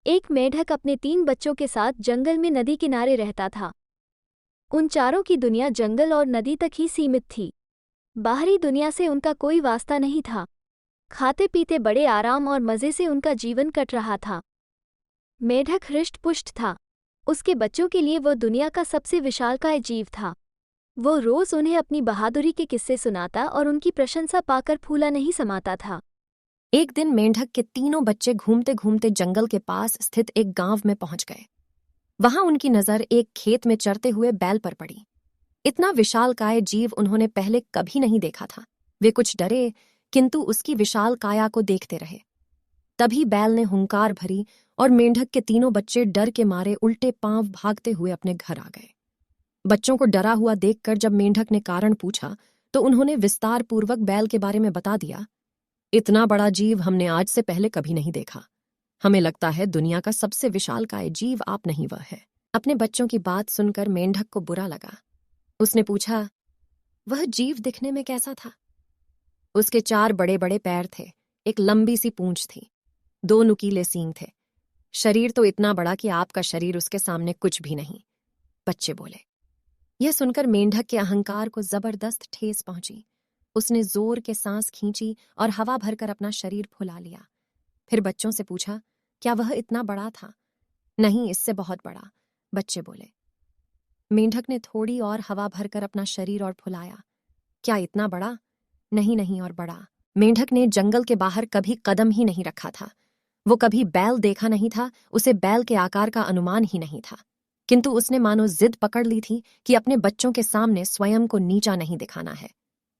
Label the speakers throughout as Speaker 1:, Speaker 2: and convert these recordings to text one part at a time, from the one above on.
Speaker 1: एक मेढक अपने 3 बच्चों के साथ जंगल में नदी किनारे रहता था। उन चारों की दुनिया जंगल और नदी तक ही सीमित थी। बाहरी दुनिया से उनका कोई वास्ता नहीं था। खाते पीते बड़े आराम और मज़े से उनका जीवन कट रहा था। मेढक हृष्ट-पुष्ट था। उसके बच्चों के लिए वो दुनिया का सबसे विशालकाय जीव था। वो रोज़ उन्हें अपनी बहादुरी के किस्से सुनाता और उनकी प्रशंसा पाकर फूला नहीं समाता था।
Speaker 2: एक दिन मेंढक के तीनों बच्चे घूमते घूमते जंगल के पास स्थित एक गांव में पहुंच गए। वहां उनकी नजर एक खेत में चरते हुए बैल पर पड़ी। इतना विशालकाय जीव उन्होंने पहले कभी नहीं देखा था। वे कुछ डरे, किंतु उसकी विशाल काया को देखते रहे। तभी बैल ने हुंकार भरी और मेंढक के तीनों बच्चे डर के मारे उल्टे पांव भागते हुए अपने घर आ गए। बच्चों को डरा हुआ देखकर जब मेंढक ने कारण पूछा तो उन्होंने विस्तार पूर्वक बैल के बारे में बता दिया। इतना बड़ा जीव हमने आज से पहले कभी नहीं देखा। हमें लगता है दुनिया का सबसे विशालकाय जीव आप नहीं वह है। अपने बच्चों की बात सुनकर मेंढक को बुरा लगा। उसने पूछा, वह जीव दिखने में कैसा था? उसके 4 बड़े बड़े पैर थे, एक लंबी सी पूंछ थी, 2 नुकीले सींग थे। शरीर तो इतना बड़ा कि आपका शरीर उसके सामने कुछ भी नहीं। बच्चे बोले। यह सुनकर मेंढक के अहंकार को जबरदस्त ठेस पहुंची। उसने जोर के सांस खींची और हवा भरकर अपना शरीर फुला लिया। फिर बच्चों से पूछा, क्या वह इतना बड़ा था? नहीं, इससे बहुत बड़ा, बच्चे बोले। मेंढक ने थोड़ी और हवा भरकर अपना शरीर और फुलाया। क्या इतना बड़ा? नहीं नहीं, और बड़ा। मेंढक ने जंगल के बाहर कभी कदम ही नहीं रखा था। वो कभी बैल देखा नहीं था, उसे बैल के आकार का अनुमान ही नहीं था। किंतु उसने मानो जिद पकड़ ली थी कि अपने बच्चों के सामने स्वयं को नीचा नहीं दिखाना है।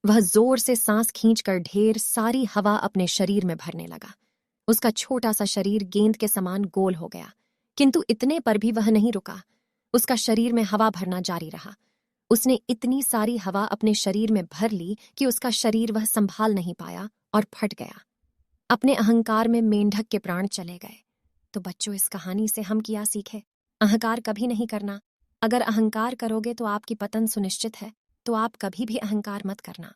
Speaker 2: वह जोर से सांस खींचकर ढेर सारी हवा अपने शरीर में भरने लगा। उसका छोटा सा शरीर गेंद के समान गोल हो गया, किंतु इतने पर भी वह नहीं रुका। उसका शरीर में हवा भरना जारी रहा। उसने इतनी सारी हवा अपने शरीर में भर ली कि उसका शरीर वह संभाल नहीं पाया और फट गया। अपने अहंकार में मेंढक के प्राण चले गए। तो बच्चों, इस कहानी से हम क्या सीखे? अहंकार कभी नहीं करना। अगर अहंकार करोगे तो आपकी पतन सुनिश्चित है, तो आप कभी भी अहंकार मत करना।